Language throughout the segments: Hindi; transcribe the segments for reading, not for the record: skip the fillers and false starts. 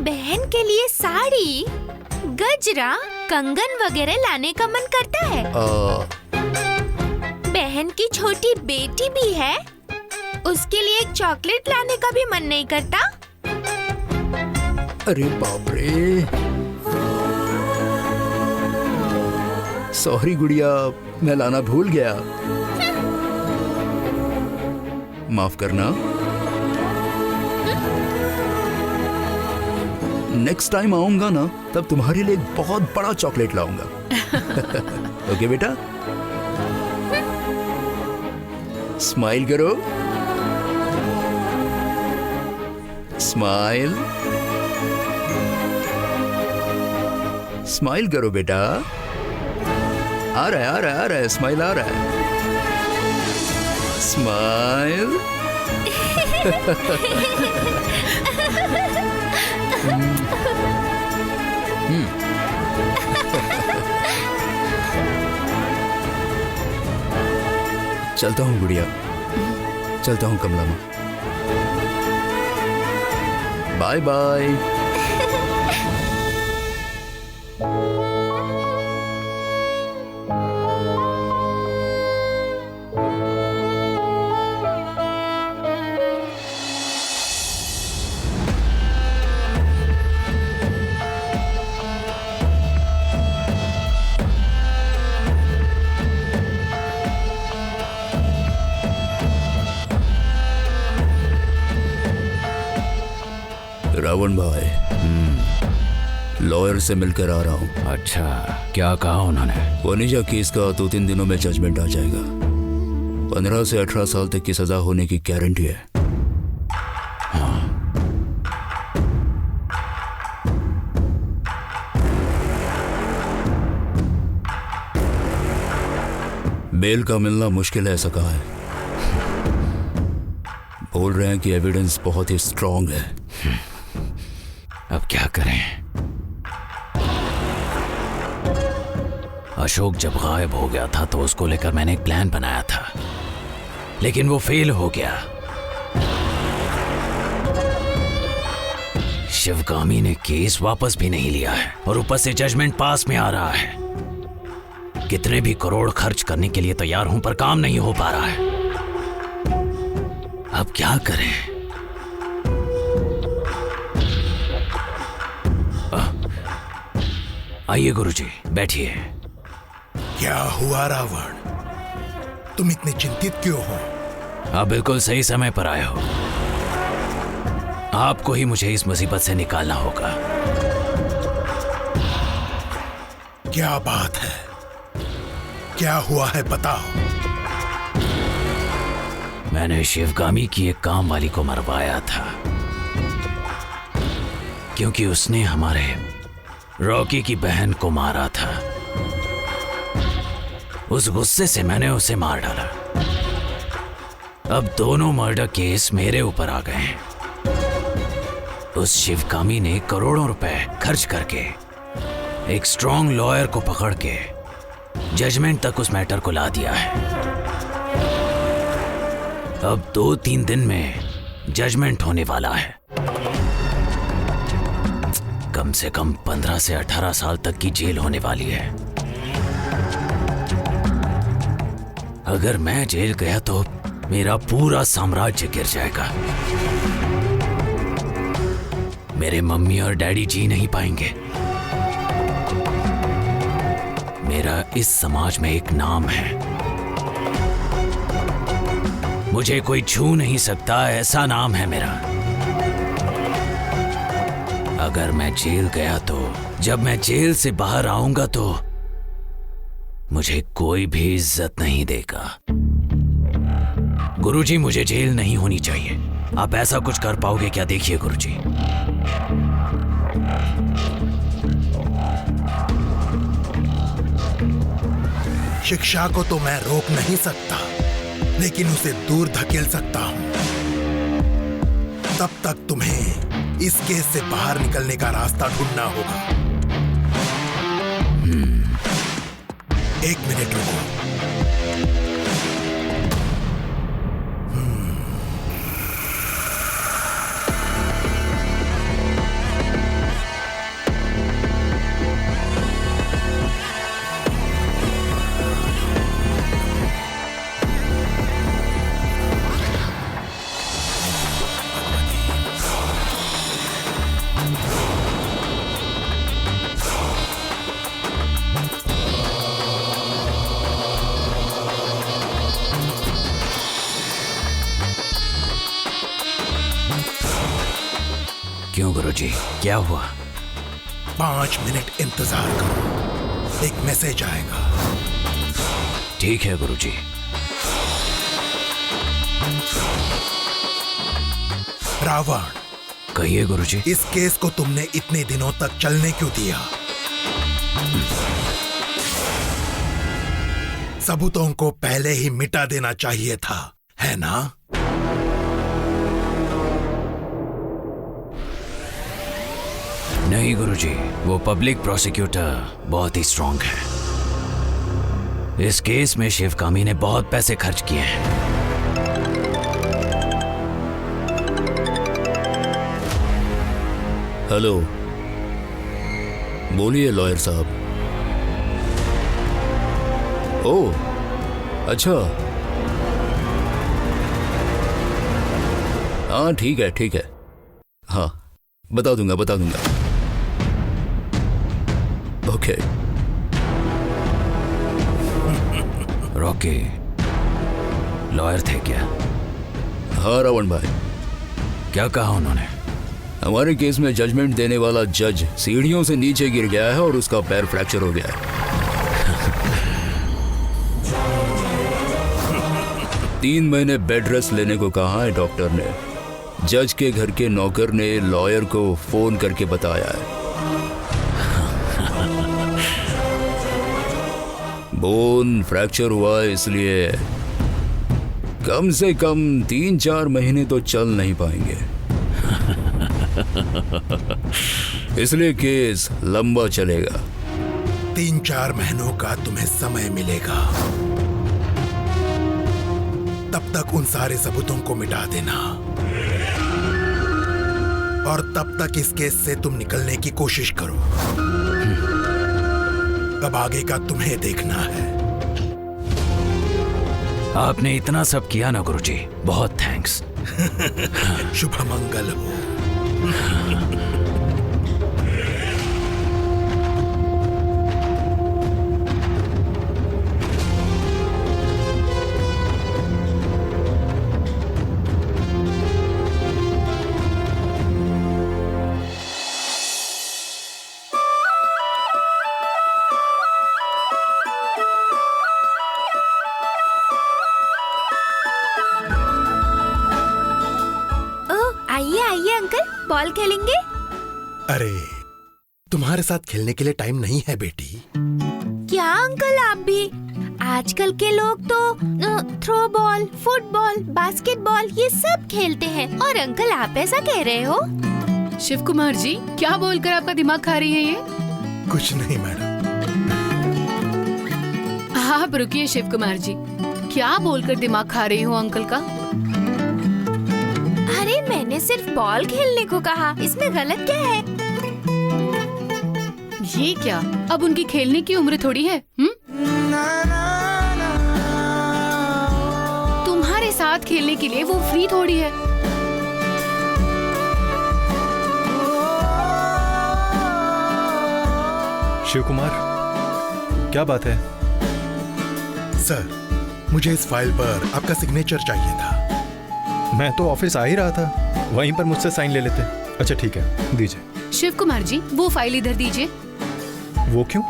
बहन के लिए साड़ी, गजरा, कंगन वगैरह लाने का मन करता है। बहन की छोटी बेटी भी है, उसके लिए एक चॉकलेट लाने का भी मन नहीं करता। अरे बाप रे, सॉरी गुड़िया, मैं लाना भूल गया, माफ करना। नेक्स्ट टाइम आऊंगा ना, तब तुम्हारे लिए एक बहुत बड़ा चॉकलेट लाऊंगा। ओके बेटा, स्माइल करो, स्माइल, स्माइल करो बेटा। आ रहा है, आ रहा है, आ रहा है, स्माइल आ रहा है, स्माइल। चलता हूँ गुड़िया, चलता हूँ कमला माँ, बाय बाय। रावण भाई, लॉयर से मिलकर आ रहा हूँ। अच्छा, क्या कहा उन्होंने? वनीजा केस का 2-3 दिनों में जजमेंट आ जाएगा। 15 से 18 साल तक की सजा होने की गारंटी है। हाँ। बेल का मिलना मुश्किल है, ऐसा कहा है। बोल रहे हैं कि एविडेंस बहुत ही स्ट्रांग है। अब क्या करें? अशोक जब गायब हो गया था तो उसको लेकर मैंने एक प्लान बनाया था, लेकिन वो फेल हो गया। शिवगामी ने केस वापस भी नहीं लिया है और ऊपर से जजमेंट पास में आ रहा है। कितने भी करोड़ खर्च करने के लिए तैयार हूं, पर काम नहीं हो पा रहा है। अब क्या करें? आइए गुरुजी, बैठिए। क्या हुआ रावण? तुम इतने चिंतित क्यों हो? आप बिल्कुल सही समय पर आए हो। आपको ही मुझे इस मुसीबत से निकालना होगा। क्या बात है? क्या हुआ है, बताओ। मैंने शिवगामी की एक काम वाली को मरवाया था, क्योंकि उसने हमारे रॉकी की बहन को मारा था। उस गुस्से से मैंने उसे मार डाला। अब दोनों मर्डर केस मेरे ऊपर आ गए हैं। उस शिवगामी ने करोड़ों रुपए खर्च करके एक स्ट्रांग लॉयर को पकड़ के जजमेंट तक उस मैटर को ला दिया है। अब 2-3 दिन में जजमेंट होने वाला है। कम से कम 15 से 18 साल तक की जेल होने वाली है। अगर मैं जेल गया तो मेरा पूरा साम्राज्य गिर जाएगा। मेरे मम्मी और डैडी जी नहीं पाएंगे। मेरा इस समाज में एक नाम है, मुझे कोई छू नहीं सकता, ऐसा नाम है मेरा। अगर मैं जेल गया तो जब मैं जेल से बाहर आऊंगा तो मुझे कोई भी इज्जत नहीं देगा। गुरुजी, मुझे जेल नहीं होनी चाहिए। आप ऐसा कुछ कर पाओगे क्या? देखिए गुरुजी। शिक्षा को तो मैं रोक नहीं सकता, लेकिन उसे दूर धकेल सकता हूं। तब तक तुम्हें इस केस से बाहर निकलने का रास्ता ढूंढना होगा। 1 मिनट रुको। क्यों गुरुजी, क्या हुआ? 5 मिनट इंतजार करो, एक मैसेज आएगा। ठीक है गुरुजी। रावण, कहिए गुरुजी। इस केस को तुमने इतने दिनों तक चलने क्यों दिया? सबूतों को पहले ही मिटा देना चाहिए था, है ना? नहीं गुरुजी, वो पब्लिक प्रोसिक्यूटर बहुत ही स्ट्रांग है। इस केस में शिवकामी ने बहुत पैसे खर्च किए हैं। हेलो, बोलिए लॉयर साहब। ओह, अच्छा। हाँ ठीक है, ठीक है। हाँ, बता दूंगा, बता दूंगा। ओके। रॉकी लॉयर थे क्या? हाँ रावण भाई। क्या कहा उन्होंने? हमारे केस में जजमेंट देने वाला जज सीढ़ियों से नीचे गिर गया है और उसका पैर फ्रैक्चर हो गया है। 3 महीने बेड रेस्ट लेने को कहा है डॉक्टर ने। जज के घर के नौकर ने लॉयर को फोन करके बताया है। बोन फ्रैक्चर हुआ है, इसलिए कम से कम 3-4 महीने तो चल नहीं पाएंगे। इसलिए केस लंबा चलेगा। 3-4 महीनों का तुम्हें समय मिलेगा। तब तक उन सारे सबूतों को मिटा देना और तब तक इस केस से तुम निकलने की कोशिश करो। अब आगे का तुम्हें देखना है। आपने इतना सब किया ना गुरुजी, बहुत थैंक्स। शुभ मंगल हो। आइए आइए अंकल, बॉल खेलेंगे? अरे, तुम्हारे साथ खेलने के लिए टाइम नहीं है बेटी। क्या अंकल, आप भी? आजकल के लोग तो थ्रो बॉल, फुटबॉल, बास्केटबॉल ये सब खेलते हैं और अंकल आप ऐसा कह रहे हो? शिव कुमार जी, क्या बोलकर आपका दिमाग खा रही है ये? कुछ नहीं मैडम। आप रुकिए शिव कुमार जी, क्या बोलकर दिमाग खा रही हो अंकल का? अरे मैंने सिर्फ बॉल खेलने को कहा, इसमें गलत क्या है? ये क्या, अब उनकी खेलने की उम्र थोड़ी है? तुम्हारे साथ खेलने के लिए वो फ्री थोड़ी है। शिव कुमार, क्या बात है? सर, मुझे इस फाइल पर आपका सिग्नेचर चाहिए था। मैं तो ऑफिस आ ही रहा था, वहीं पर मुझसे साइन ले लेते। अच्छा ठीक है, दीजिए। शिव कुमार जी, वो फाइल इधर दीजिए। वो क्यों?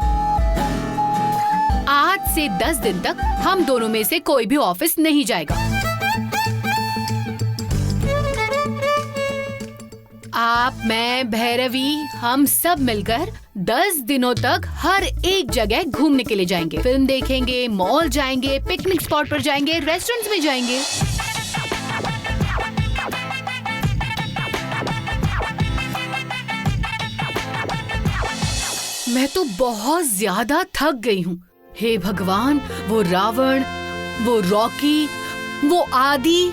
आज से 10 दिन तक हम दोनों में से कोई भी ऑफिस नहीं जाएगा। आप, मैं, भैरवी, हम सब मिलकर 10 दिनों तक हर एक जगह घूमने के लिए जाएंगे। फिल्म देखेंगे, मॉल जाएंगे, पिकनिक स्पॉट पर जाएंगे, रेस्टोरेंट्स में जाएंगे। मैं तो बहुत ज्यादा थक गई हूँ। हे भगवान, वो रावण, वो रॉकी, वो आदि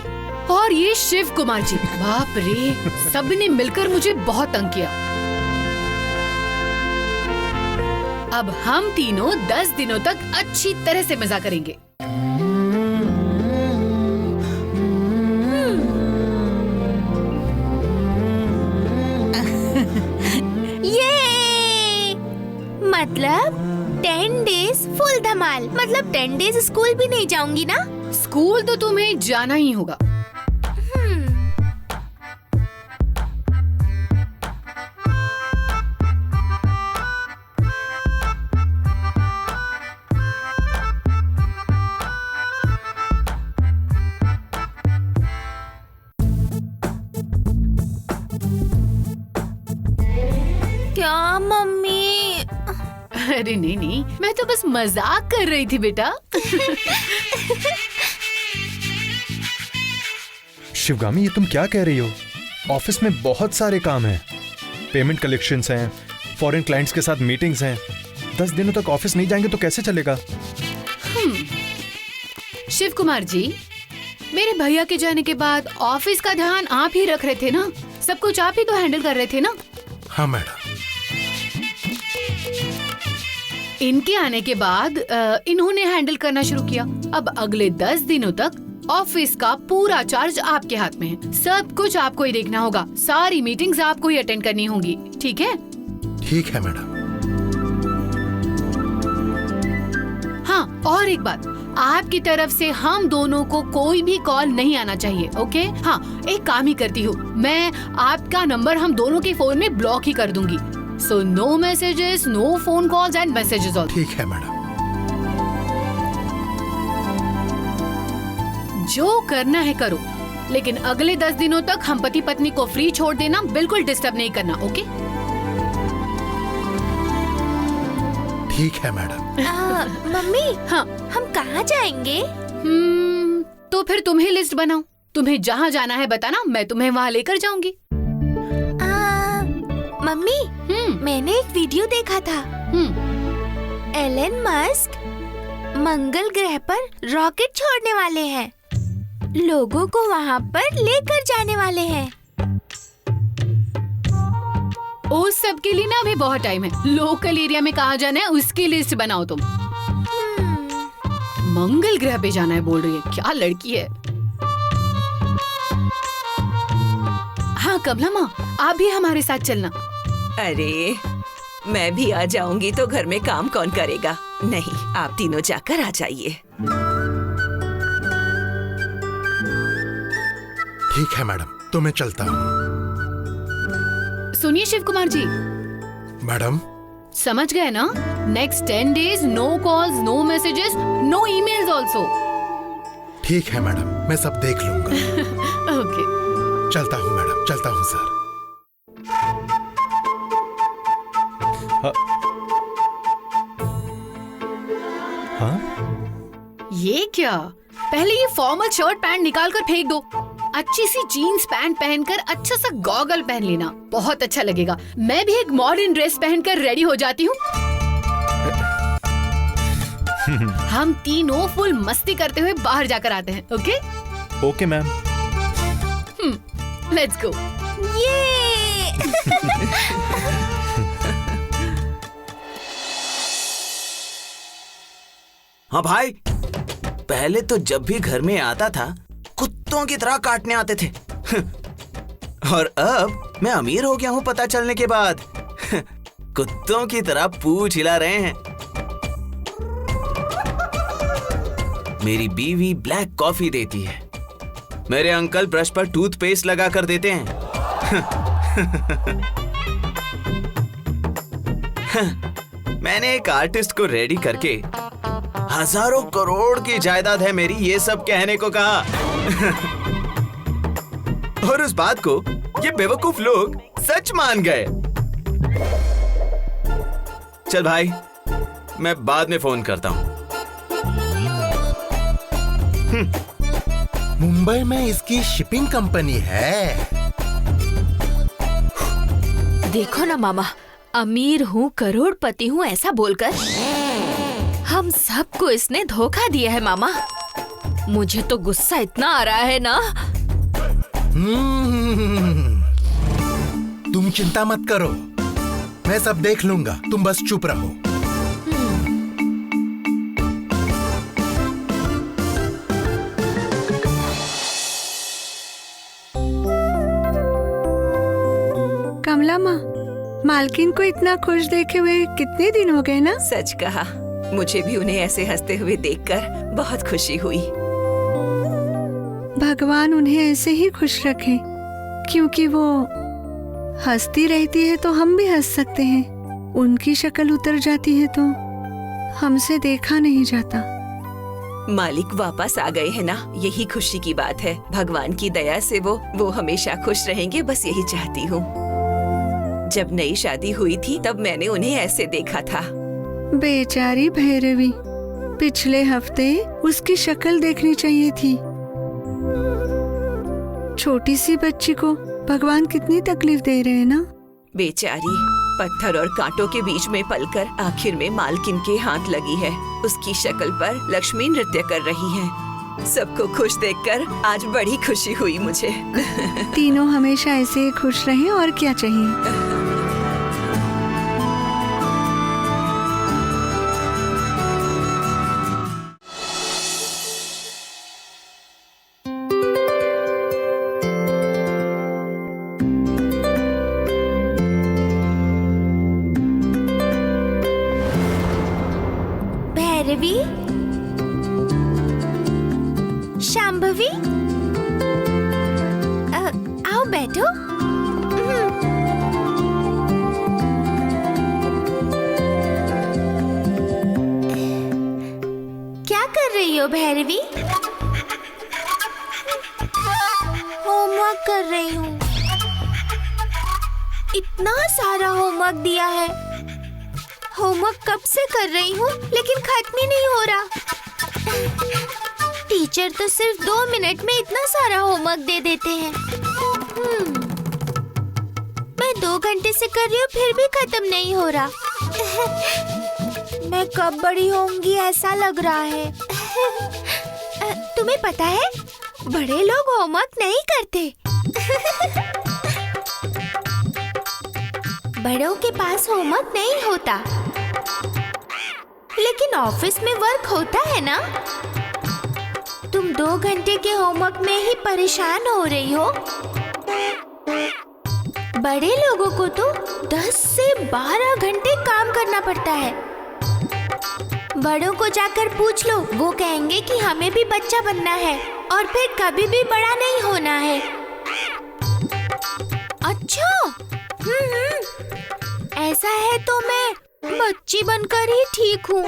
और ये शिव कुमार जी, बाप रे, सबने मिलकर मुझे बहुत तंग किया। अब हम तीनों 10 दिनों तक अच्छी तरह से मजा करेंगे। मतलब 10 डेज फुल धमाल। मतलब 10 डेज स्कूल भी नहीं जाऊंगी ना? स्कूल तो तुम्हें जाना ही होगा। क्या मम्मी? अरे नहीं नहीं, मैं तो बस मजाक कर रही थी बेटा। शिवगामी, ये तुम क्या कह रही हो? ऑफिस में बहुत सारे काम हैं, पेमेंट कलेक्शंस हैं, फॉरेन क्लाइंट्स के साथ मीटिंग्स हैं। 10 दिनों तक ऑफिस नहीं जाएंगे तो कैसे चलेगा? शिव कुमार जी, मेरे भैया के जाने के बाद ऑफिस का ध्यान आप ही रख रहे थे ना, सब कुछ आप ही तो हैंडल कर रहे थे ना। हाँ मैडम। इनके आने के बाद इन्होंने हैंडल करना शुरू किया। अब अगले 10 दिनों तक ऑफिस का पूरा चार्ज आपके हाथ में है। सब कुछ आपको ही देखना होगा, सारी मीटिंग्स आपको ही अटेंड करनी होंगी, ठीक है? ठीक है मैडम। हाँ, और एक बात, आपकी तरफ से हम दोनों को कोई भी कॉल नहीं आना चाहिए, ओके? हाँ, एक काम ही करती हूँ, मैं आपका नंबर हम दोनों के फोन में ब्लॉक ही कर दूंगी। So no messages, no phone calls and messages also. ठीक है मैडम। जो करना है करो, लेकिन अगले 10 दिनों तक हम पति पत्नी को फ्री छोड़ देना, बिल्कुल डिस्टर्ब नहीं करना, ओके? ठीक है मैडम। मम्मी, हाँ, हम कहाँ जाएंगे? तो फिर तुम ही लिस्ट बनाओ, तुम्हें जहाँ जाना है बताना, मैं तुम्हें वहाँ लेकर जाऊंगी। मम्मी, मैंने एक वीडियो देखा था। एलन मस्क मंगल ग्रह पर रॉकेट छोड़ने वाले हैं, लोगों को वहाँ पर लेकर जाने वाले हैं। उस सब के लिए ना अभी बहुत टाइम है। लोकल एरिया में कहाँ जाना है उसकी लिस्ट बनाओ तुम। मंगल ग्रह पे जाना है बोल रही है, क्या लड़की है। हाँ कमला माँ, आप भी हमारे साथ चलना। अरे मैं भी आ जाऊंगी तो घर में काम कौन करेगा? नहीं, आप तीनों जाकर आ जाइए। ठीक है मैडम, तो मैं चलता हूँ। सुनिए शिव कुमार जी। मैडम, समझ गए ना? Next 10 days no calls, no messages, no emails also. ठीक है मैडम, मैं सब देख लूंगा। ओके। चलता हूँ मैडम, चलता हूँ सर। हाँ? ये क्या? पहले ये फॉर्मल शर्ट पैंट निकाल कर फेंक दो। अच्छी सी जीन्स पैंट पहनकर अच्छा सा गॉगल पहन लेना, बहुत अच्छा लगेगा। मैं भी एक मॉडर्न ड्रेस पहनकर रेडी हो जाती हूँ। हम तीनों फुल मस्ती करते हुए बाहर जाकर आते हैं, okay? Okay ma'am. Let's go. ये हाँ भाई, पहले तो जब भी घर में आता था कुत्तों की तरह काटने आते थे। और अब मैं अमीर हो गया हूँ पता चलने के बाद कुत्तों की तरह पूंछ हिला रहे हैं। मेरी बीवी ब्लैक कॉफी देती है, मेरे अंकल ब्रश पर टूथपेस्ट लगा कर देते हैं। मैंने एक आर्टिस्ट को रेडी करके हजारों करोड़ की जायदाद है मेरी, ये सब कहने को कहा। और उस बात को ये बेवकूफ लोग सच मान गए। चल भाई, मैं बाद में फोन करता हूँ। मुंबई में इसकी शिपिंग कंपनी है। देखो ना मामा, अमीर हूँ, करोड़पति हूँ ऐसा बोलकर हम सबको इसने धोखा दिया है मामा। मुझे तो गुस्सा इतना आ रहा है ना। तुम चिंता मत करो, मैं सब देख लूंगा, तुम बस चुप रहो। कमला माँ, मालकिन को इतना खुश देखे हुए कितने दिन हो गए ना? सच कहा, मुझे भी उन्हें ऐसे हंसते हुए देखकर बहुत खुशी हुई। भगवान उन्हें ऐसे ही खुश रखे, क्योंकि वो हंसती रहती है तो हम भी हंस सकते हैं। उनकी शक्ल उतर जाती है तो हमसे देखा नहीं जाता। मालिक वापस आ गए हैं ना, यही खुशी की बात है। भगवान की दया से वो हमेशा खुश रहेंगे, बस यही चाहती हूँ। जब नई शादी हुई थी तब मैंने उन्हें ऐसे देखा था। बेचारी भैरवी, पिछले हफ्ते उसकी शक्ल देखनी चाहिए थी। छोटी सी बच्ची को भगवान कितनी तकलीफ दे रहे हैं ना। बेचारी पत्थर और कांटों के बीच में पलकर आखिर में मालकिन के हाथ लगी है। उसकी शक्ल पर लक्ष्मी नृत्य कर रही है। सबको खुश देखकर आज बड़ी खुशी हुई मुझे। तीनों हमेशा ऐसे ही खुश रहें और क्या चाहिए। भैरवी, शांभवी, आओ बैठो। क्या कर रही हो भैरवी? होमवर्क कर रही हूँ। इतना सारा होमवर्क दिया है। होमवर्क कब से कर रही हूँ लेकिन खत्म ही नहीं हो रहा। टीचर तो सिर्फ 2 मिनट में इतना सारा होमवर्क दे देते हैं। मैं 2 घंटे से कर रही हूँ फिर भी खत्म नहीं हो रहा। मैं कब बड़ी होंगी ऐसा लग रहा है। तुम्हें पता है बड़े लोग होमवर्क नहीं करते। बड़ों के पास होमवर्क नहीं होता, लेकिन ऑफिस में वर्क होता है ना। तुम 2 घंटे के होमवर्क में ही परेशान हो रही हो। बड़े लोगों को तो 10 से 12 घंटे काम करना पड़ता है। बड़ों को जाकर पूछ लो, वो कहेंगे कि हमें भी बच्चा बनना है और फिर कभी भी बड़ा नहीं होना है। अच्छा, ऐसा है तो मैं बच्ची बनकर ही ठीक हूँ।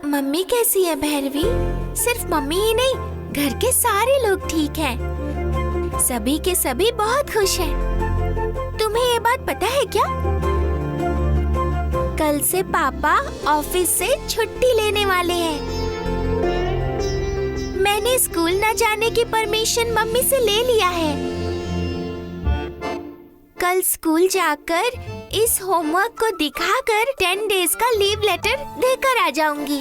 मम्मी कैसी है भैरवी? सिर्फ मम्मी ही नहीं, घर के सारे लोग ठीक हैं। सभी के सभी बहुत खुश हैं। तुम्हें ये बात पता है क्या? कल से पापा ऑफिस से छुट्टी लेने वाले हैं। मैंने स्कूल न जाने की परमिशन मम्मी से ले लिया है। कल स्कूल जाकर इस होमवर्क को दिखाकर 10 डेज का लीव लेटर देकर आ जाऊंगी।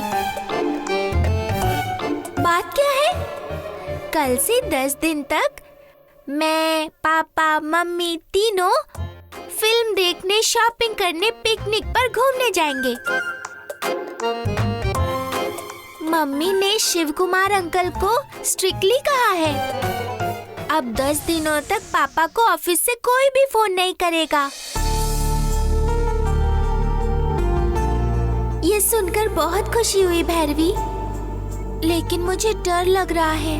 बात क्या है? कल से 10 दिन तक मैं, पापा, मम्मी तीनों फिल्म देखने, शॉपिंग करने, पिकनिक पर घूमने जाएंगे। मम्मी ने शिव कुमार अंकल को स्ट्रिक्टली कहा है अब 10 दिनों तक पापा को ऑफिस से कोई भी फोन नहीं करेगा। ये सुनकर बहुत खुशी हुई भैरवी, लेकिन मुझे डर लग रहा है।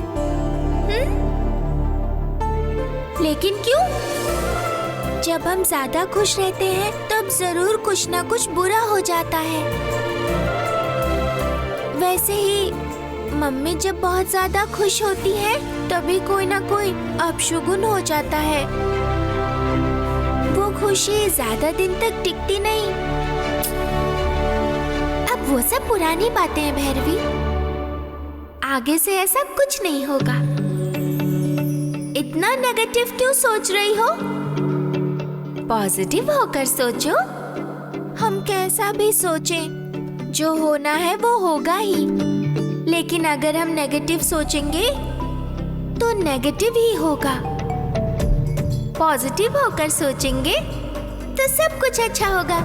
लेकिन क्यों? जब हम ज्यादा खुश रहते हैं तब जरूर कुछ ना कुछ बुरा हो जाता है। वैसे ही मम्मी जब बहुत ज्यादा खुश होती है तभी कोई ना कोई अपशगुन हो जाता है। वो खुशी ज्यादा दिन तक टिकती नहीं। अब वो सब पुरानी बातें हैं भैरवी। आगे से ऐसा कुछ नहीं होगा। इतना नेगेटिव क्यों सोच रही हो? पॉजिटिव होकर सोचो। हम कैसा भी सोचें, जो होना है वो होगा ही। लेकिन अगर हम नेगेटिव सोचेंगे तो नेगेटिव ही होगा। पॉजिटिव होकर सोचेंगे तो सब कुछ अच्छा होगा।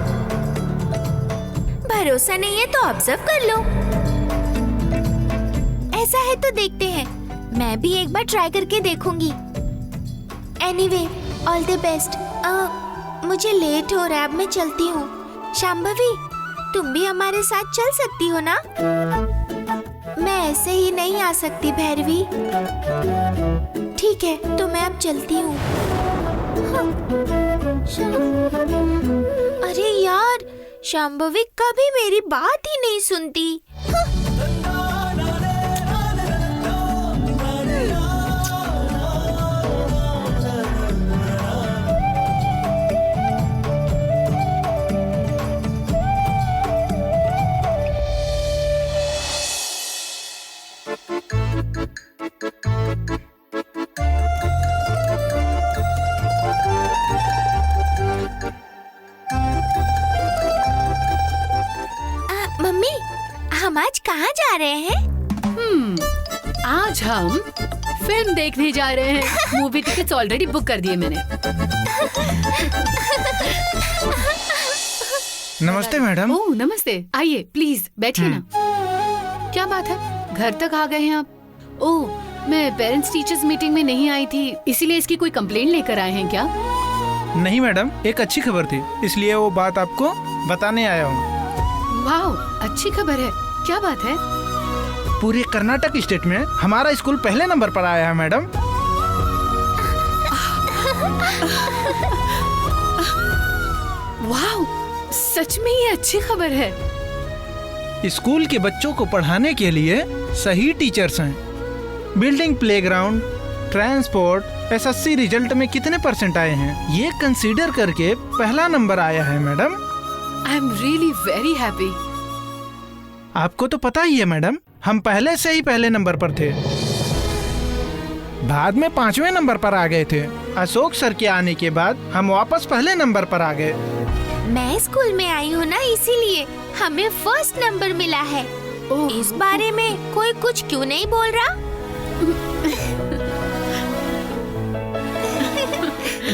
भरोसा नहीं है तो ऑब्जर्व कर लो। ऐसा है तो देखते हैं। मैं भी एक बार ट्राई करके देखूंगी। Anyway, all the best. मुझे लेट हो रहा है, अब मैं चलती हूँ। शांभवी, तुम भी हमारे साथ चल सकती हो ना? मैं ऐसे ही नहीं आ सकती भैरवी। ठीक है, तो मैं अब चलती हूँ। अरे यार, शांभवी कभी मेरी बात ही नहीं सुनती। जा रहे हैं? आज हम फिल्म देखने जा रहे हैं। मूवी टिकट्स ऑलरेडी बुक कर दिए मैंने। नमस्ते मैडम। ओह नमस्ते, आइए प्लीज बैठिए ना। क्या बात है, घर तक आ गए हैं आप? ओह, मैं पेरेंट्स टीचर्स मीटिंग में नहीं आई थी, इसीलिए इसकी कोई कंप्लेंट लेकर आए हैं क्या? नहीं मैडम, एक अच्छी खबर थी, इसलिए वो बात आपको बताने आया हूँ। वाह, अच्छी खबर है। क्या बात है? पूरे कर्नाटक स्टेट में हमारा स्कूल पहले नंबर पर आया है मैडम। वाह, सच में ये अच्छी खबर है। स्कूल के बच्चों को पढ़ाने के लिए सही टीचर्स हैं। Building, playground, transport, SSC result में कितने परसेंट आए हैं, ये कंसीडर करके पहला नंबर आया है madam. I am really very happy. आपको तो पता ही है मैडम, हम पहले से ही पहले नंबर पर थे, बाद में 5वें नंबर पर आ गए थे। अशोक सर के आने के बाद हम वापस पहले नंबर पर आ गए। मैं स्कूल में आई हूँ ना, इसीलिए हमें फर्स्ट नंबर मिला है। इस बारे में कोई कुछ क्यों नहीं बोल रहा?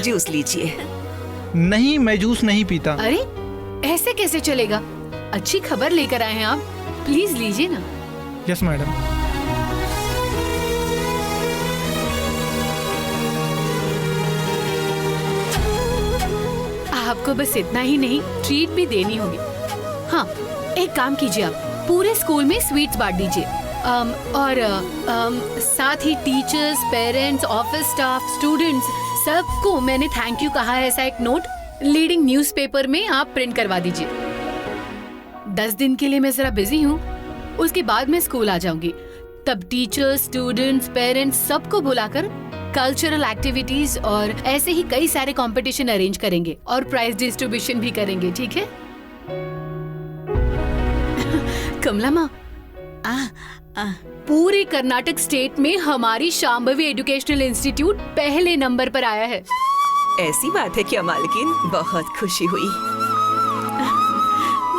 जूस लीजिए। नहीं, मैं जूस नहीं पीता। अरे ऐसे कैसे चलेगा? अच्छी खबर लेकर आए हैं आप, प्लीज लीजिए ना। Yes madam. आपको बस इतना ही नहीं, ट्रीट भी देनी होगी। हाँ, एक काम कीजिए, आप पूरे स्कूल में स्वीट्स बांट दीजिए। और साथ ही teachers, parents, office staff, students, सबको मैंने थैंक यू कहा है, ऐसा एक नोट लीडिंग न्यूज़पेपर में आप प्रिंट करवा दीजिए। 10 दिन के लिए मैं जरा बिजी हूँ, उसके बाद मैं स्कूल आ जाऊंगी। तब टीचर्स, स्टूडेंट्स, पेरेंट्स सबको बुलाकर कल्चरल एक्टिविटीज और ऐसे ही कई सारे कंपटीशन अरेंज करेंगे और प्राइज डिस्ट्रीब्यूशन भी करेंगे, ठीक है? कमला माँ, पूरे कर्नाटक स्टेट में हमारी शांभवी एजुकेशनल इंस्टीट्यूट पहले नंबर पर आया है। ऐसी बात है क्या मालकिन? बहुत खुशी हुई।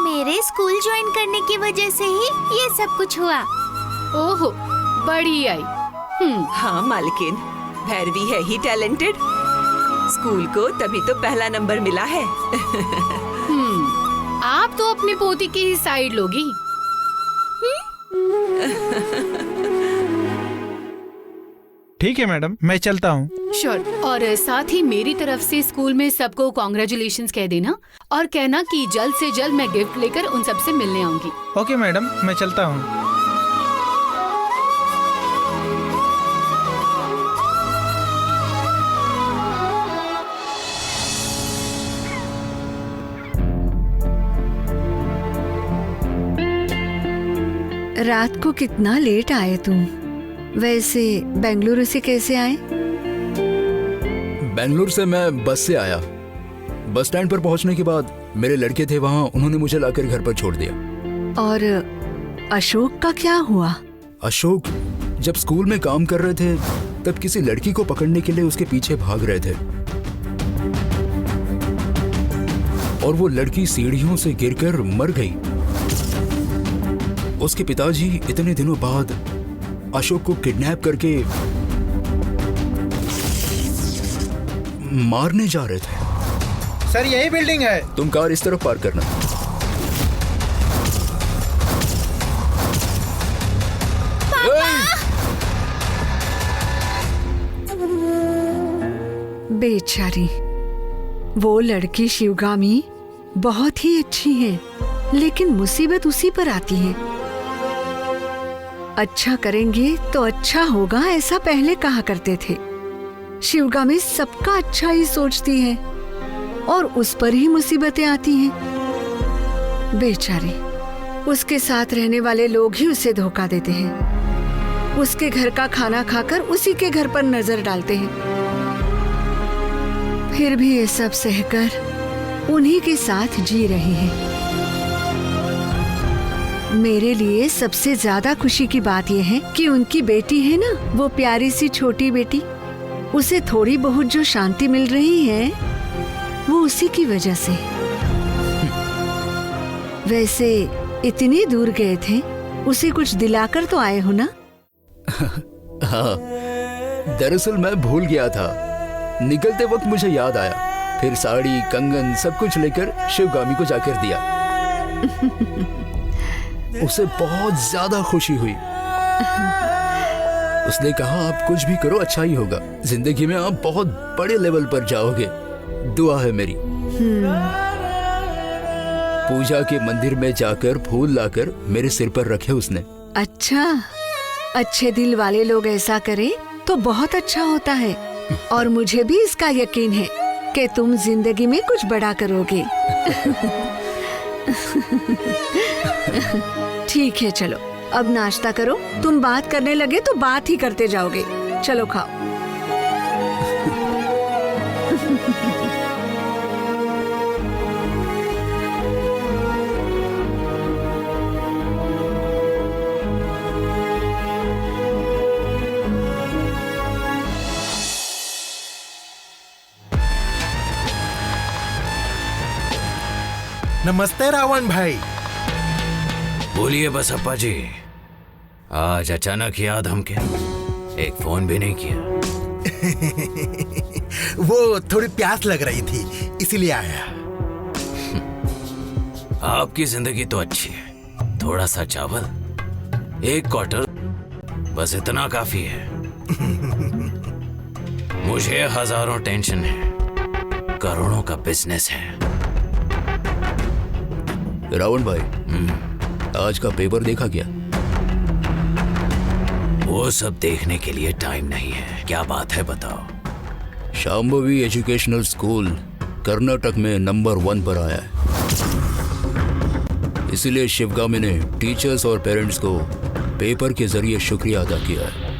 मेरे स्कूल ज्वाइन करने की वजह से ही ये सब कुछ हुआ। ओहो, बड़ी आई। हाँ मालकिन, भैरवी है ही टैलेंटेड। स्कूल को तभी तो पहला नंबर मिला है। आप तो अपने पोती की ही साइड लोगी। ठीक है मैडम, मैं चलता हूँ। श्योर। और साथ ही मेरी तरफ से स्कूल में सबको कॉन्ग्रेचुलेशंस कह देना और कहना कि जल्द से जल्द मैं गिफ्ट लेकर उन सबसे मिलने आऊंगी। ओके मैडम, मैं चलता हूँ। रात को कितना लेट आए तुम? वैसे बेंगलुरु से कैसे आए? बेंगलुरु से मैं बस से आया। बस स्टैंड पर पहुंचने के बाद मेरे लड़के थे वहाँ, उन्होंने मुझे लाकर घर पर छोड़ दिया। और अशोक का क्या हुआ? अशोक जब स्कूल में काम कर रहे थे तब किसी लड़की को पकड़ने के लिए उसके पीछे भाग रहे थे और वो लड़की सीढ़ियों से गिरकर मर गई। उसके पिताजी इतने दिनों बाद अशोक को किडनैप करके मारने जा रहे थे। सर, यही बिल्डिंग है। तुम कार इस तरफ पार्क करना। बेचारी, वो लड़की शिवगामी बहुत ही अच्छी है, लेकिन मुसीबत उसी पर आती है। अच्छा करेंगे तो अच्छा होगा, ऐसा पहले कहा करते थे। शिवगामी सबका अच्छा ही सोचती है और उस पर ही मुसीबतें आती हैं। बेचारी, उसके साथ रहने वाले लोग ही उसे धोखा देते हैं। उसके घर का खाना खाकर उसी के घर पर नजर डालते हैं। फिर भी ये सब सहकर उन्हीं के साथ जी रही है। मेरे लिए सबसे ज्यादा खुशी की बात यह है कि उनकी बेटी है ना, वो प्यारी सी छोटी बेटी, उसे थोड़ी बहुत जो शांति मिल रही है वो उसी की वजह से। वैसे इतनी दूर गए थे उसे कुछ दिलाकर तो आए हो ना? हाँ, दरअसल मैं भूल गया था। निकलते वक्त मुझे याद आया, फिर साड़ी कंगन सब कुछ लेकर शिवगामी को जाकर दिया। उसे बहुत ज्यादा खुशी हुई। उसने कहा आप कुछ भी करो अच्छा ही होगा, जिंदगी में आप बहुत बड़े लेवल पर जाओगे, दुआ है मेरी। पूजा के मंदिर में जाकर फूल लाकर मेरे सिर पर रखे उसने। अच्छा, अच्छे दिल वाले लोग ऐसा करें तो बहुत अच्छा होता है, और मुझे भी इसका यकीन है कि तुम जिंदगी में कुछ बड़ा करोगे। ठीक है, चलो अब नाश्ता करो। तुम बात करने लगे तो बात ही करते जाओगे। चलो खाओ। नमस्ते रावण भाई। बोलिए बसप्पा जी, आज अचानक याद हमके, एक फोन भी नहीं किया। वो थोड़ी प्यास लग रही थी इसीलिए आया। आपकी जिंदगी तो अच्छी है, थोड़ा सा चावल, एक क्वार्टर, बस इतना काफी है। मुझे हजारों टेंशन है, करोड़ों का बिजनेस है। रावण भाई, आज का पेपर देखा क्या? वो सब देखने के लिए टाइम नहीं है। क्या बात है बताओ। शांभवी एजुकेशनल स्कूल कर्नाटक में नंबर 1 पर आया है। इसीलिए शिवगामी ने टीचर्स और पेरेंट्स को पेपर के जरिए शुक्रिया अदा किया है।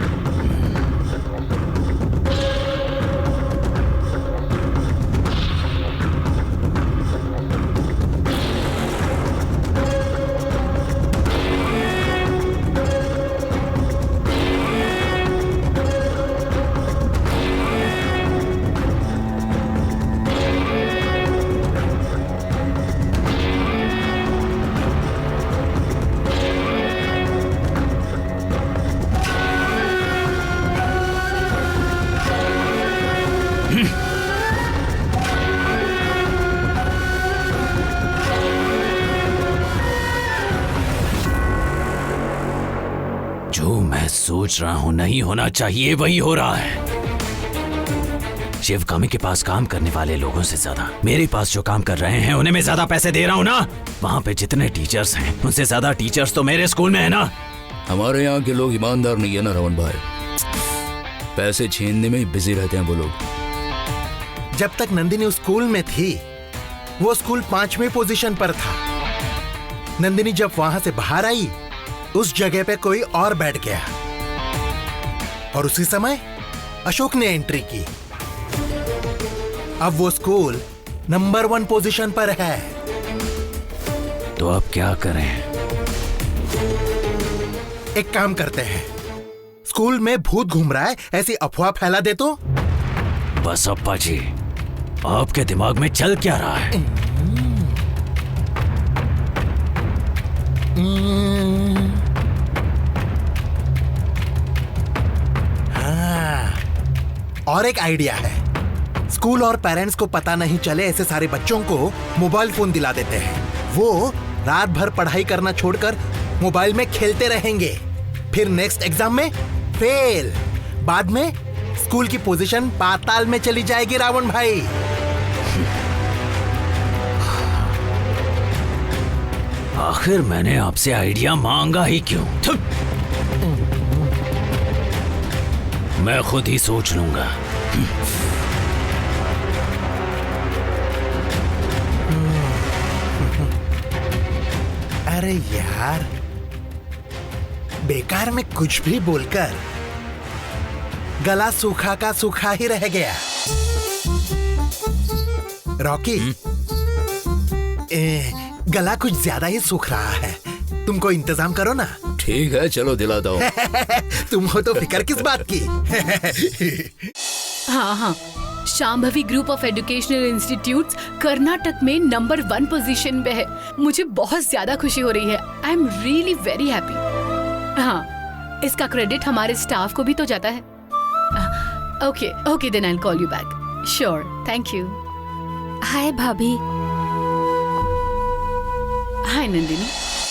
जो मैं सोच रहा हूं नहीं होना चाहिए वही हो रहा है। शिवगामी के पास काम करने वाले लोगों से ज्यादा मेरे पास जो काम कर रहे हैं उन्हें मैं ज्यादा पैसे दे रहा हूं ना। वहां पे जितने टीचर्स हैं उनसे ज्यादा टीचर्स तो मेरे स्कूल में है ना। हमारे यहाँ के लोग ईमानदार नहीं है ना रावण भाई, पैसे छीनने में ही बिजी रहते हैं वो लोग। जब तक नंदिनी उस स्कूल में थी, वो स्कूल 5वीं पोजीशन पर था। नंदिनी जब वहां से बाहर आई, उस जगह पे कोई और बैठ गया, और उसी समय अशोक ने एंट्री की। अब वो स्कूल नंबर 1 पोजीशन पर है। तो अब क्या करें? एक काम करते हैं, स्कूल में भूत घूम रहा है ऐसी अफवाह फैला दे तो। बसप्पा जी, आपके दिमाग में चल क्या रहा है? हाँ, और एक आइडिया है। स्कूल और पेरेंट्स को पता नहीं चले ऐसे सारे बच्चों को मोबाइल फोन दिला देते हैं। वो रात भर पढ़ाई करना छोड़कर मोबाइल में खेलते रहेंगे, फिर नेक्स्ट एग्जाम में फेल। बाद में स्कूल की पोजीशन पाताल में चली जाएगी रावण भाई। आखिर मैंने आपसे आइडिया मांगा ही क्यों? मैं खुद ही सोच लूंगा। अरे यार, बेकार में कुछ भी बोलकर गला सूखा का सूखा ही रह गया। रॉकी, गला कुछ ज्यादा ही सूख रहा है, तुमको इंतजाम करो ना। ठीक है, चलो दिलाता हूँ। तुमको तो फिक्र किस बात की? हाँ हाँ, Shambhavi group of educational institutes Karnataka में नंबर 1 पोजीशन पे है। मुझे बहुत ज्यादा खुशी हो रही है। I am really very happy. हाँ, इसका क्रेडिट हमारे स्टाफ को भी तो जाता है। Okay then I will call you back. Sure, thank you. Hi भाभी। हाय नंदिनी।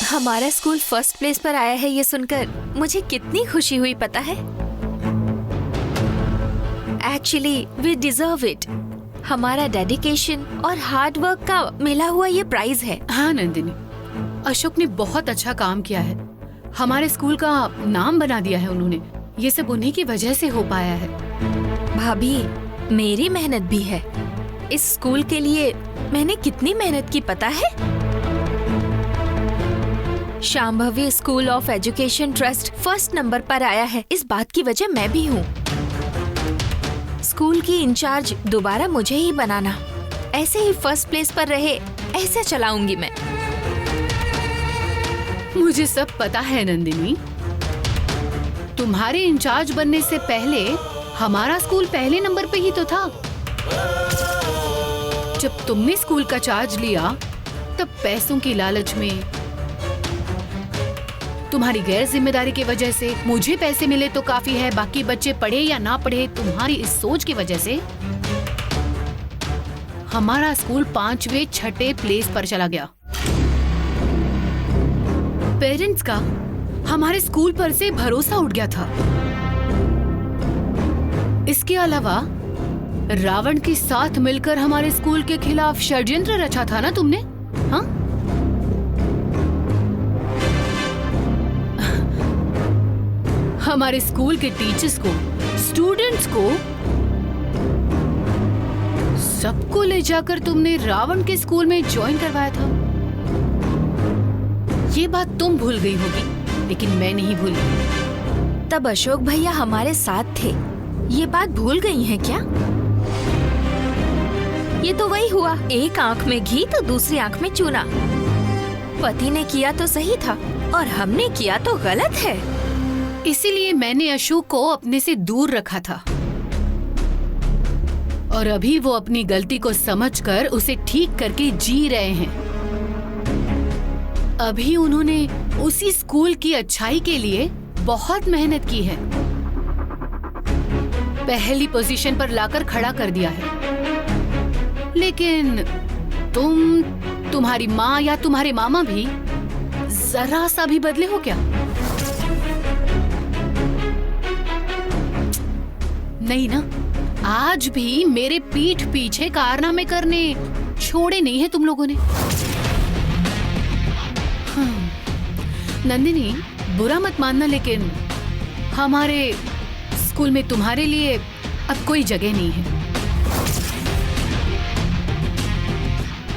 हमारा स्कूल फर्स्ट प्लेस पर आया है, ये सुनकर मुझे कितनी खुशी हुई पता है। Actually we deserve it. हमारा डेडिकेशन और हार्ड वर्क का मिला हुआ ये प्राइज है। हाँ नंदिनी, अशोक ने बहुत अच्छा काम किया है। हमारे स्कूल का नाम बना दिया है उन्होंने। ये सब उन्हीं की वजह से हो पाया है। भाभी, मेरी मेहनत भी है। इस स्कूल के लिए मैंने कितनी मेहनत की पता है। Shambhavi school of education trust first number पर आया है, इस बात की वजह मैं भी हूँ। स्कूल की इंचार्ज दोबारा मुझे ही बनाना। ऐसे ही फर्स्ट प्लेस पर रहे, ऐसे चलाऊंगी मैं। मुझे सब पता है नंदिनी। तुम्हारे इंचार्ज बनने से पहले हमारा स्कूल पहले नंबर पे ही तो था। जब तुमने स्कूल का चार्ज लिया तब पैसों की लालच में, तुम्हारी गैर जिम्मेदारी की वजह से, मुझे पैसे मिले तो काफी है, बाकी बच्चे पढ़े या ना पढ़े, तुम्हारी इस सोच की वजह से हमारा स्कूल 5वें 6ठे प्लेस पर चला गया। पेरेंट्स का हमारे स्कूल पर से भरोसा उठ गया था। इसके अलावा रावण के साथ मिलकर हमारे स्कूल के खिलाफ षड्यंत्र रचा था ना तुमने? हाँ? हमारे स्कूल के टीचर्स को, स्टूडेंट्स को, सबको ले जाकर तुमने रावण के स्कूल में ज्वाइन करवाया था। ये बात तुम भूल गई होगी, लेकिन मैं नहीं भूली। तब अशोक भैया हमारे साथ थे, ये बात भूल गई हैं क्या? ये तो वही हुआ, एक आंख में घी तो दूसरी आंख में चूना। पति ने किया तो सही था और हमने किया तो गलत है। इसीलिए मैंने अशोक को अपने से दूर रखा था और अभी वो अपनी गलती को समझकर उसे ठीक करके जी रहे हैं। अभी उन्होंने उसी स्कूल की अच्छाई के लिए बहुत मेहनत की है, पहली पोजीशन पर लाकर खड़ा कर दिया है। लेकिन तुम्हारी माँ या तुम्हारे मामा भी जरा सा भी बदले हो क्या? नहीं ना, आज भी मेरे पीठ पीछे कारनामे करने छोड़े नहीं है तुम लोगों ने। नंदिनी, बुरा मत मानना, लेकिन हमारे स्कूल में तुम्हारे लिए अब कोई जगह नहीं है।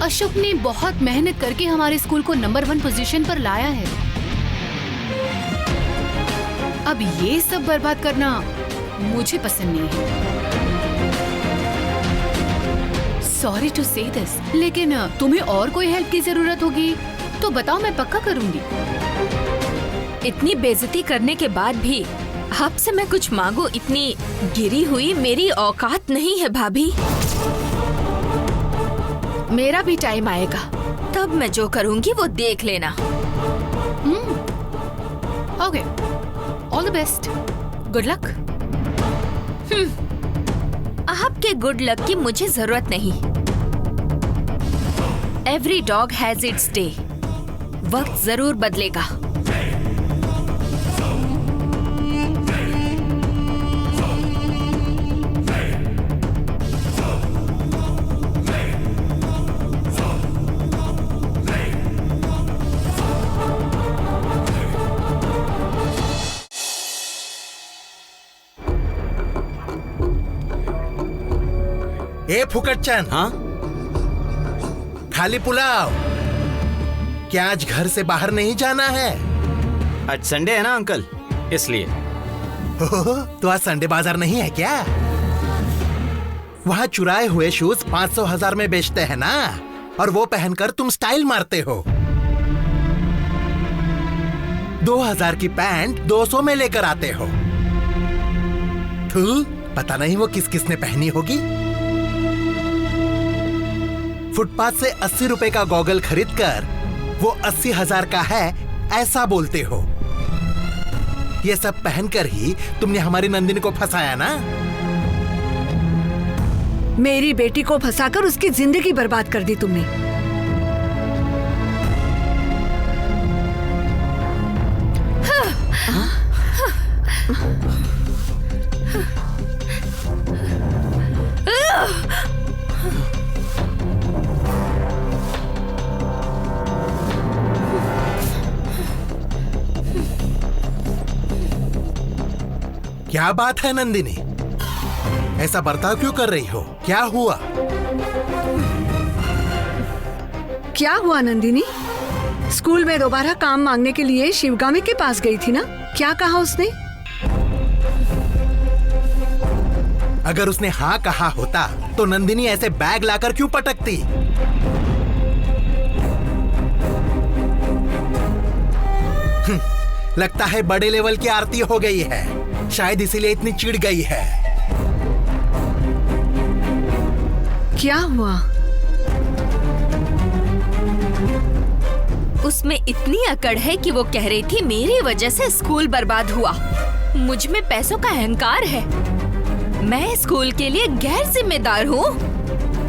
अशोक ने बहुत मेहनत करके हमारे स्कूल को नंबर 1 पोजीशन पर लाया है। अब ये सब बर्बाद करना मुझे पसंद नहीं है। सॉरी टू से दिस, लेकिन तुम्हें और कोई हेल्प की जरूरत होगी तो बताओ, मैं पक्का करूंगी। इतनी बेइज्जती करने के बाद भी आपसे मैं कुछ मांगू, इतनी गिरी हुई मेरी औकात नहीं है भाभी। मेरा भी टाइम आएगा, तब मैं जो करूंगी वो देख लेना। Okay, all the best, good luck. आपके गुड लक की मुझे जरूरत नहीं। Every dog has its day. वक्त जरूर बदलेगा। ए फुकटचंद, हाँ? खाली पुलाव। क्या आज घर से बाहर नहीं जाना है? आज संडे है ना अंकल, इसलिए। तो आज संडे बाजार नहीं है क्या? वहाँ चुराए हुए शूज 500,000 में बेचते हैं ना, और वो पहनकर तुम स्टाइल मारते हो। 2000 की पैंट 200 में लेकर आते हो। पता नहीं वो किस किसने पहनी होगी। फुटपाथ से 80 रुपए का गॉगल खरीदकर वो 80,000 का है ऐसा बोलते हो। ये सब पहनकर ही तुमने हमारी नंदिनी को फंसाया ना? मेरी बेटी को फंसाकर उसकी जिंदगी बर्बाद कर दी तुमने। क्या बात है नंदिनी, ऐसा बर्ताव क्यों कर रही हो? क्या हुआ? क्या हुआ नंदिनी? स्कूल में दोबारा काम मांगने के लिए शिवगामी के पास गई थी ना? क्या कहा उसने? अगर उसने हाँ कहा होता तो नंदिनी ऐसे बैग लाकर क्यों पटकती? लगता है बड़े लेवल की आरती हो गई है, शायद इसीलिए इतनी चिढ़ गई है। क्या हुआ? उसमें इतनी अकड़ है कि वो कह रही थी मेरी वजह से स्कूल बर्बाद हुआ। मुझ में पैसों का अहंकार है, मैं स्कूल के लिए गैर जिम्मेदार हूँ।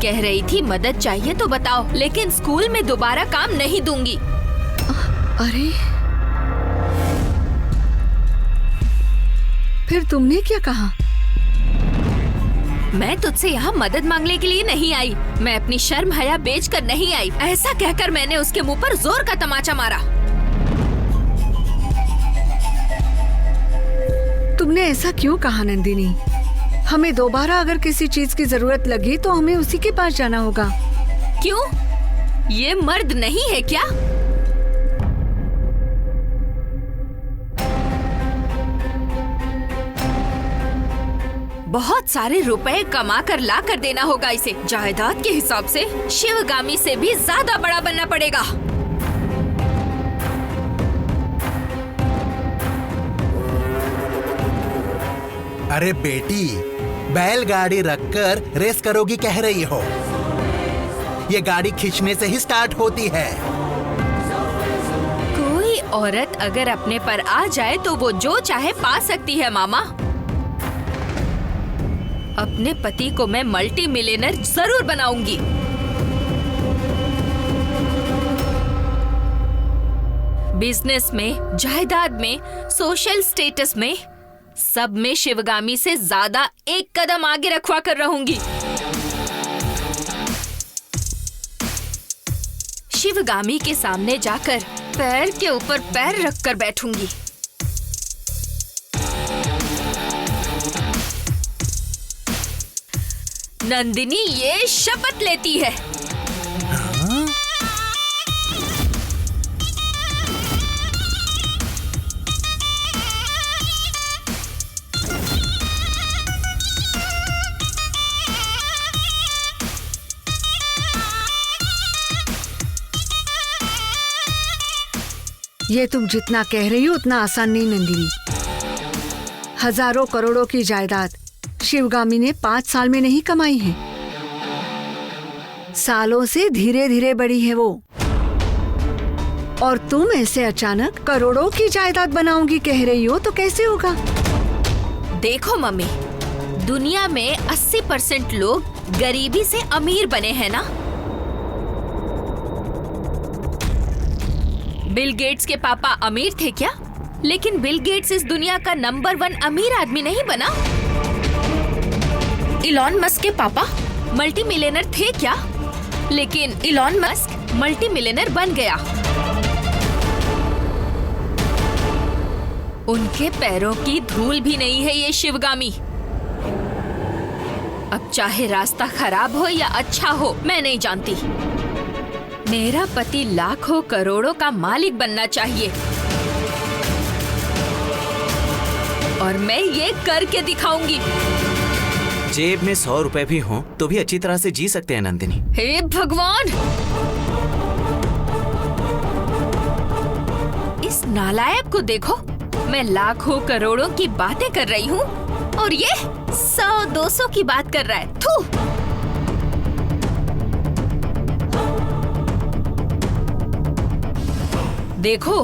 कह रही थी मदद चाहिए तो बताओ, लेकिन स्कूल में दोबारा काम नहीं दूंगी। अरे फिर तुमने क्या कहा? मैं तुझसे यहाँ मदद मांगने के लिए नहीं आई, मैं अपनी शर्म हया बेच कर नहीं आई। ऐसा कहकर मैंने उसके मुंह पर जोर का तमाचा मारा। तुमने ऐसा क्यों कहा नंदिनी? हमें दोबारा अगर किसी चीज की जरूरत लगी तो हमें उसी के पास जाना होगा। क्यों? ये मर्द नहीं है क्या? बहुत सारे रुपए कमा कर ला कर देना होगा इसे। जायदाद के हिसाब से शिवगामी से भी ज्यादा बड़ा बनना पड़ेगा। अरे बेटी, बैलगाड़ी रखकर रेस करोगी कह रही हो? ये गाड़ी खींचने से ही स्टार्ट होती है। कोई औरत अगर अपने पर आ जाए तो वो जो चाहे पा सकती है मामा। अपने पति को मैं मल्टी मिलियनर जरूर बनाऊंगी। बिजनेस में, जायदाद में, सोशल स्टेटस में, सब में शिवगामी से ज्यादा एक कदम आगे रखवा कर रहूंगी। शिवगामी के सामने जाकर पैर के ऊपर पैर रखकर बैठूंगी। नंदिनी ये शपथ लेती है। ये तुम जितना कह रही हो उतना आसान नहीं नंदिनी। हजारों करोड़ों की जायदाद शिवगामी ने 5 साल में नहीं कमाई है, सालों से धीरे धीरे बढ़ी है वो। और तुम ऐसे अचानक करोड़ों की जायदाद बनाऊंगी कह रही हो तो कैसे होगा? देखो मम्मी, दुनिया में 80% लोग गरीबी से अमीर बने हैं ना। बिल गेट्स के पापा अमीर थे क्या? लेकिन बिल गेट्स इस दुनिया का नंबर 1 अमीर आदमी नहीं बना। इलॉन मस्क के पापा मल्टी मिलियनर थे क्या? लेकिन इलॉन मस्क मल्टी मिलियनर बन गया। उनके पैरों की धूल भी नहीं है ये शिवगामी। अब चाहे रास्ता खराब हो या अच्छा हो मैं नहीं जानती, मेरा पति लाखों करोड़ों का मालिक बनना चाहिए और मैं ये करके दिखाऊंगी। जेब में 100 रुपए भी हों तो भी अच्छी तरह से जी सकते हैं नंदिनी। हे भगवान, इस नालायक को देखो, मैं लाखों करोड़ों की बातें कर रही हूँ और ये 100-200 की बात कर रहा है। थू। देखो,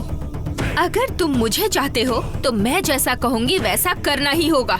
अगर तुम मुझे चाहते हो तो मैं जैसा कहूँगी वैसा करना ही होगा।